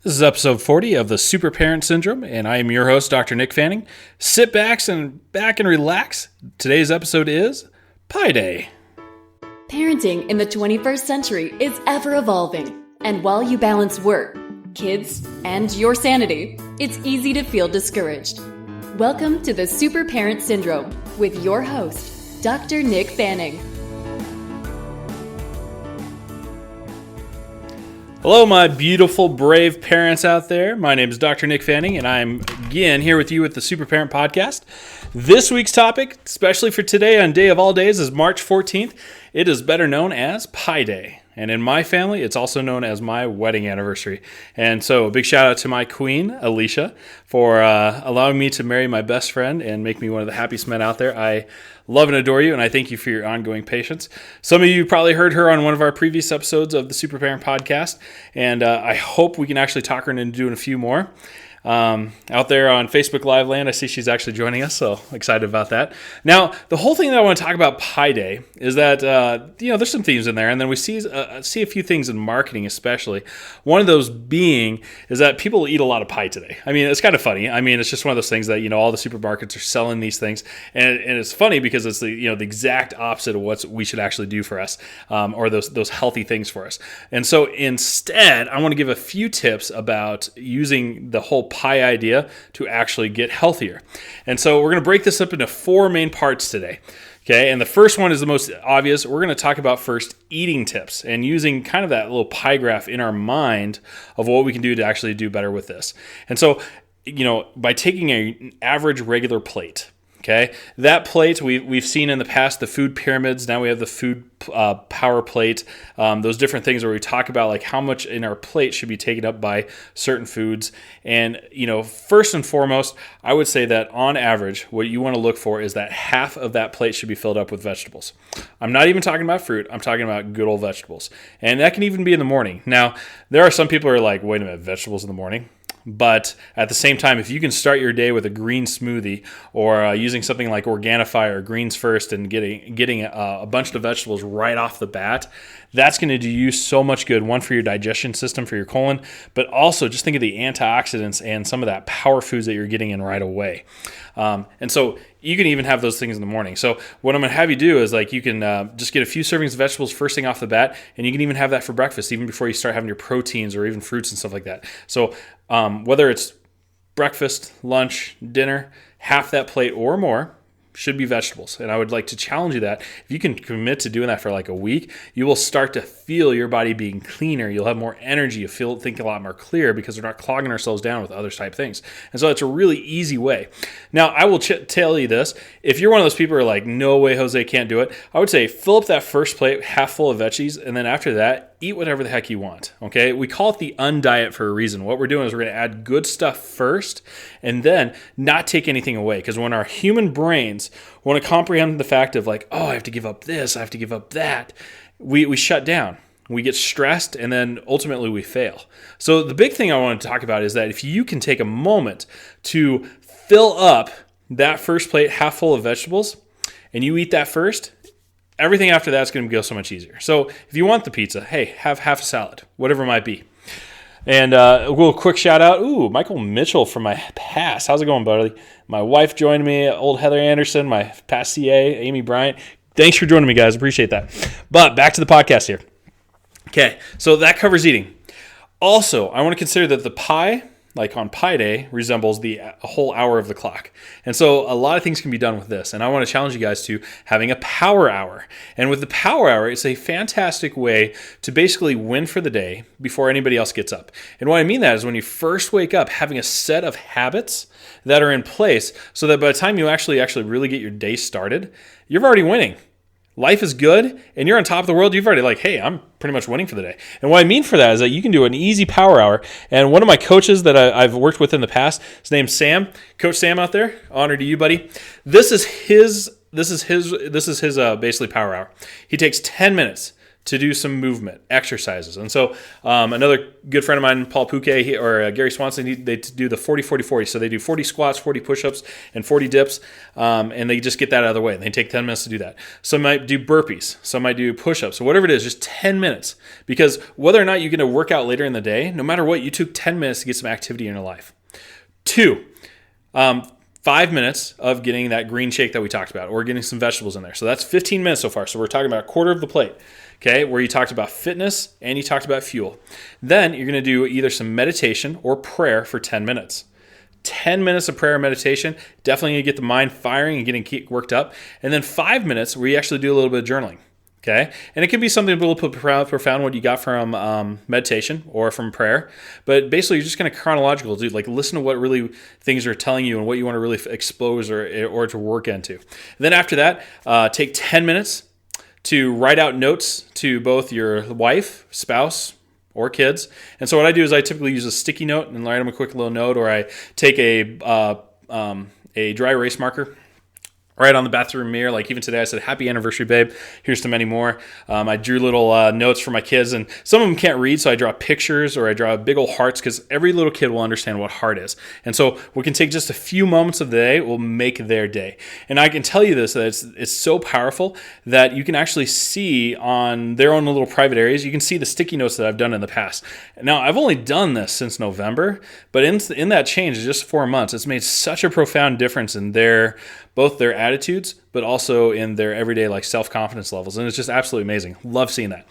This is episode 40 of the Super Parent Syndrome, and I am your host, Dr. Nick Fanning. Sit back and relax. Today's episode is Pie Day. Parenting in the 21st century is ever evolving, and while you balance work, kids, and your sanity, it's easy to feel discouraged. Welcome to the Super Parent Syndrome with your host, Dr. Nick Fanning. Hello, my beautiful, brave parents out there. My name is Dr. Nick Fanning, and I'm again here with you with the Super Parent Podcast. This week's topic, especially for today on Day of All Days, is March 14th. It is better known as Pie Day. And in my family, it's also known as my wedding anniversary. And so a big shout out to my queen, Alicia, for allowing me to marry my best friend and make me one of the happiest men out there. I love and adore you, and I thank you for your ongoing patience. Some of you probably heard her on one of our previous episodes of the Super Parent Podcast, and I hope we can actually talk her into doing a few more. Out there on Facebook Live land, I see she's actually joining us, so excited about that. Now, the whole thing that I want to talk about Pie Day is that, there's some themes in there, and then we see a few things in marketing especially. One of those being is that people eat a lot of pie today. I mean, it's kind of funny. I mean, it's just one of those things that, all the supermarkets are selling these things, and it's funny because it's the exact opposite of what we should actually do for us, or those healthy things for us. And so instead, I want to give a few tips about using the whole pie idea to actually get healthier. And so we're going to break this up into four main parts today. Okay, and the first one is the most obvious. We're going to talk about first eating tips and using kind of that little pie graph in our mind of what we can do to actually do better with this. And so, by taking an average regular plate, okay, that plate we've seen in the past, the food pyramids. Now we have the food power plate. Those different things where we talk about like how much in our plate should be taken up by certain foods. And first and foremost, I would say that on average, what you want to look for is that half of that plate should be filled up with vegetables. I'm not even talking about fruit. I'm talking about good old vegetables, and that can even be in the morning. Now, there are some people who are like, "Wait a minute, vegetables in the morning?" But at the same time, if you can start your day with a green smoothie or using something like Organifi or Greens First and getting a bunch of vegetables right off the bat, that's going to do you so much good. One, for your digestion system, for your colon, but also just think of the antioxidants and some of that power foods that you're getting in right away. And so you can even have those things in the morning. So what I'm going to have you do is like you can just get a few servings of vegetables first thing off the bat, and you can even have that for breakfast, even before you start having your proteins or even fruits and stuff like that. So whether it's breakfast, lunch, dinner, half that plate or more should be vegetables. And I would like to challenge you that if you can commit to doing that for like a week, you will start to feel your body being cleaner. You'll have more energy. You'll think a lot more clear because we're not clogging ourselves down with other type things. And so it's a really easy way. Now, I will tell you this. If you're one of those people who are like, no way, Jose, can't do it, I would say fill up that first plate half full of veggies, and then after that, eat whatever the heck you want, okay? We call it the undiet for a reason. What we're doing is we're going to add good stuff first and then not take anything away, because when our human brains want to comprehend the fact of like, oh, I have to give up this, I have to give up that, we shut down. We get stressed, and then ultimately we fail. So the big thing I want to talk about is that if you can take a moment to fill up that first plate half full of vegetables and you eat that first, everything after that is going to go so much easier. So if you want the pizza, hey, have half a salad, whatever it might be. And a little quick shout out. Ooh, Michael Mitchell from my past. How's it going, buddy? My wife joined me, old Heather Anderson, my past CA, Amy Bryant. Thanks for joining me, guys. Appreciate that. But back to the podcast here. Okay, so that covers eating. Also, I want to consider that the pie, like on Pie Day, resembles a whole hour of the clock. And so a lot of things can be done with this. And I want to challenge you guys to having a power hour. And with the power hour, it's a fantastic way to basically win for the day before anybody else gets up. And what I mean that is when you first wake up, having a set of habits that are in place so that by the time you actually really get your day started, you're already winning. Life is good, and you're on top of the world. You've already like, hey, I'm pretty much winning for the day. And what I mean for that is that you can do an easy power hour. And one of my coaches that I've worked with in the past, his name's Sam, Coach Sam out there. Honor to you, buddy. This is his basically power hour. He takes 10 minutes to do some movement, exercises. And so another good friend of mine, Paul Pouque, Gary Swanson, they do the 40-40-40. So they do 40 squats, 40 push-ups, and 40 dips, and they just get that out of the way. They take 10 minutes to do that. Some might do burpees. Some might do push-ups. So whatever it is, just 10 minutes. Because whether or not you're going to work out later in the day, no matter what, you took 10 minutes to get some activity in your life. 2, 5 minutes of getting that green shake that we talked about, or getting some vegetables in there. So that's 15 minutes so far. So we're talking about a quarter of the plate, okay, where you talked about fitness and you talked about fuel. Then you're going to do either some meditation or prayer for 10 minutes. 10 minutes of prayer and meditation, definitely going to get the mind firing and getting worked up. And then 5 minutes where you actually do a little bit of journaling. Okay, and it could be something a little profound, what you got from meditation or from prayer, but basically you're just kind of chronological, dude. Like listen to what really things are telling you and what you want to really expose or to work into. And then after that, take 10 minutes to write out notes to both your wife, spouse, or kids. And so what I do is I typically use a sticky note and write them a quick little note, or I take a dry erase marker. Right on the bathroom mirror, like even today I said, happy anniversary, babe. Here's to many more. I drew little notes for my kids, and some of them can't read, so I draw pictures or I draw big old hearts, because every little kid will understand what heart is. And so we can take just a few moments of the day, will make their day. And I can tell you this, that it's so powerful that you can actually see on their own little private areas, you can see the sticky notes that I've done in the past. Now, I've only done this since November, but in that change, just 4 months, it's made such a profound difference in both their attitudes, but also in their everyday like self-confidence levels. And it's just absolutely amazing. Love seeing that.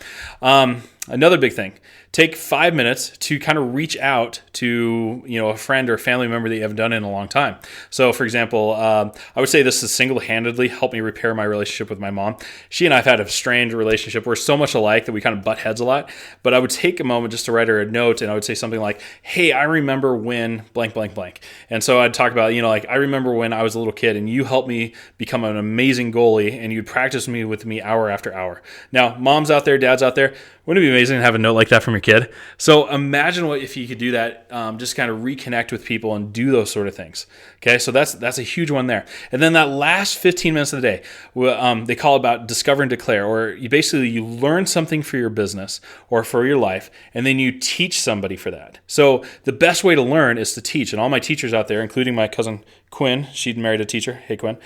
Another big thing, take 5 minutes to kind of reach out to, a friend or a family member that you haven't done in a long time. So for example, I would say this has single-handedly helped me repair my relationship with my mom. She and I have had a strained relationship. We're so much alike that we kind of butt heads a lot, but I would take a moment just to write her a note, and I would say something like, hey, I remember when blank, blank, blank. And so I'd talk about, I remember when I was a little kid and you helped me become an amazing goalie, and you'd practice with me hour after hour. Now, moms out there, dads out there, wouldn't it be amazing to have a note like that from your kid? So imagine if you could do that, just kind of reconnect with people and do those sort of things. Okay, so that's a huge one there. And then that last 15 minutes of the day, they call about discover and declare, or you learn something for your business or for your life, and then you teach somebody for that. So the best way to learn is to teach. And all my teachers out there, including my cousin Quinn, she'd married a teacher. Hey, Quinn.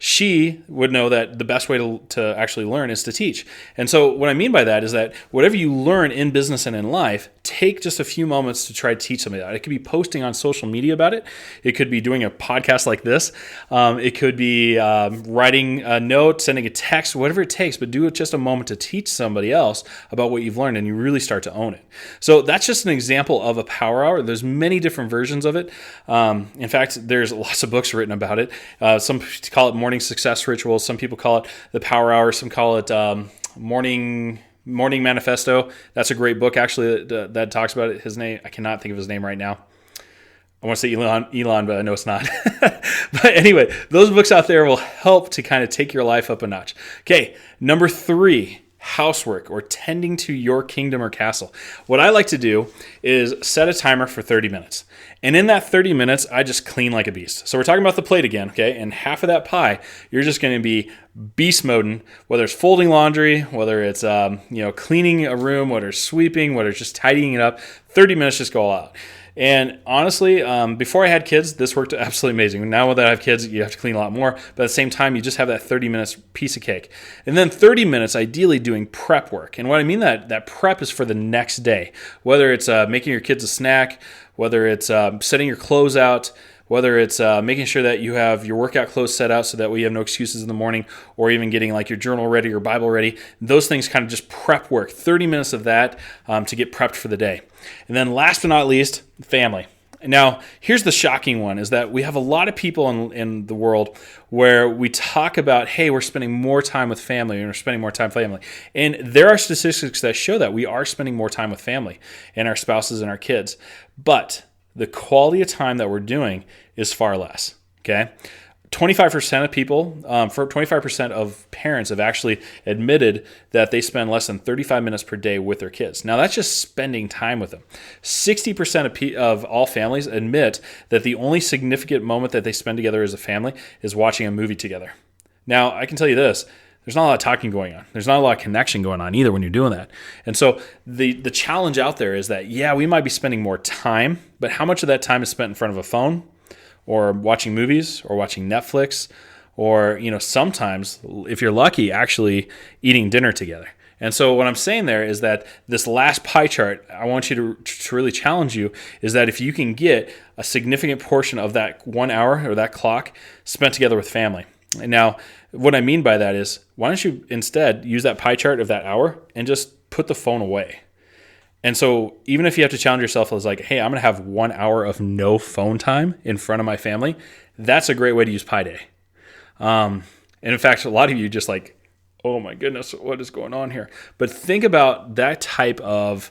She would know that the best way to actually learn is to teach. And so what I mean by that is that whatever you learn in business and in life, take just a few moments to try to teach somebody that. It could be posting on social media about it. It could be doing a podcast like this. It could be writing a note, sending a text, whatever it takes, but do it just a moment to teach somebody else about what you've learned, and you really start to own it. So that's just an example of a power hour. There's many different versions of it. In fact, there's lots of books written about it. Some call it morning success rituals. Some people call it the power hour. Some call it morning manifesto. That's a great book, actually, that talks about it. His name, I cannot think of his name right now. I want to say Elon, but I know it's not. But anyway, those books out there will help to kind of take your life up a notch. Okay, number 3, housework, or tending to your kingdom or castle. What I like to do is set a timer for 30 minutes. And in that 30 minutes, I just clean like a beast. So we're talking about the plate again, okay? And half of that pie, you're just going to be beast moding, whether it's folding laundry, whether it's cleaning a room, whether it's sweeping, whether it's just tidying it up. 30 minutes, just go all out. And honestly, before I had kids, this worked absolutely amazing. Now that I have kids, you have to clean a lot more. But at the same time, you just have that 30 minutes piece of cake. And then 30 minutes, ideally, doing prep work. And what I mean that prep is for the next day. Whether it's making your kids a snack, whether it's setting your clothes out, whether it's making sure that you have your workout clothes set out so that way you have no excuses in the morning, or even getting like your journal ready or Bible ready. Those things kind of just prep work. 30 minutes of that to get prepped for the day. And then last but not least, family. Now, here's the shocking one, is that we have a lot of people in the world where we talk about, hey, we're spending more time with family, and we're spending more time with family. And there are statistics that show that we are spending more time with family and our spouses and our kids. But the quality of time that we're doing is far less, okay? 25% of people, 25% of parents have actually admitted that they spend less than 35 minutes per day with their kids. Now, that's just spending time with them. 60% of all families admit that the only significant moment that they spend together as a family is watching a movie together. Now, I can tell you this. there's not a lot of talking going on. There's not a lot of connection going on either when you're doing that. And so the challenge out there is that, yeah, we might be spending more time, but how much of that time is spent in front of a phone or watching movies or watching Netflix or, sometimes, if you're lucky, actually eating dinner together. And so what I'm saying there is that this last pie chart, I want you to really challenge you, is that if you can get a significant portion of that 1 hour or that clock spent together with family. And now, what I mean by that is, why don't you instead use that pie chart of that hour and just put the phone away? And so even if you have to challenge yourself as like, hey, I'm going to have 1 hour of no phone time in front of my family, that's a great way to use Pi Day. And in fact, a lot of you just like, oh my goodness, what is going on here? But think about that type of,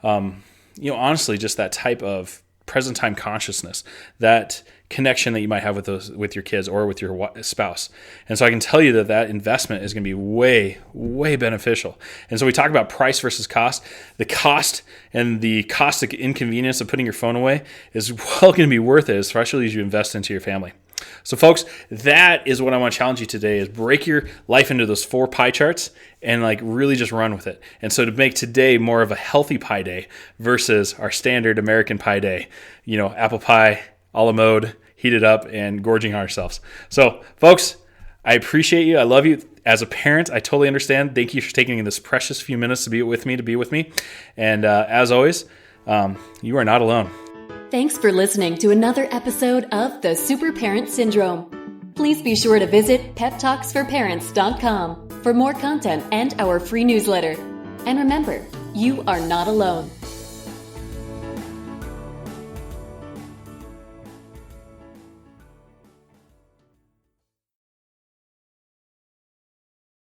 honestly, just that type of present time consciousness, that connection that you might have with your kids or with your spouse. And so I can tell you that investment is going to be way, way beneficial. And so we talk about price versus cost. The cost and the cost of inconvenience of putting your phone away is well going to be worth it, especially as you invest into your family. So folks, that is what I want to challenge you today, is break your life into those 4 pie charts and like really just run with it. And so to make today more of a healthy pie day versus our standard American pie day, apple pie, a la mode, heated up and gorging ourselves. So folks, I appreciate you. I love you. As a parent, I totally understand. Thank you for taking this precious few minutes to be with me. And as always, you are not alone. Thanks for listening to another episode of The Super Parent Syndrome. Please be sure to visit peptalksforparents.com for more content and our free newsletter. And remember, you are not alone.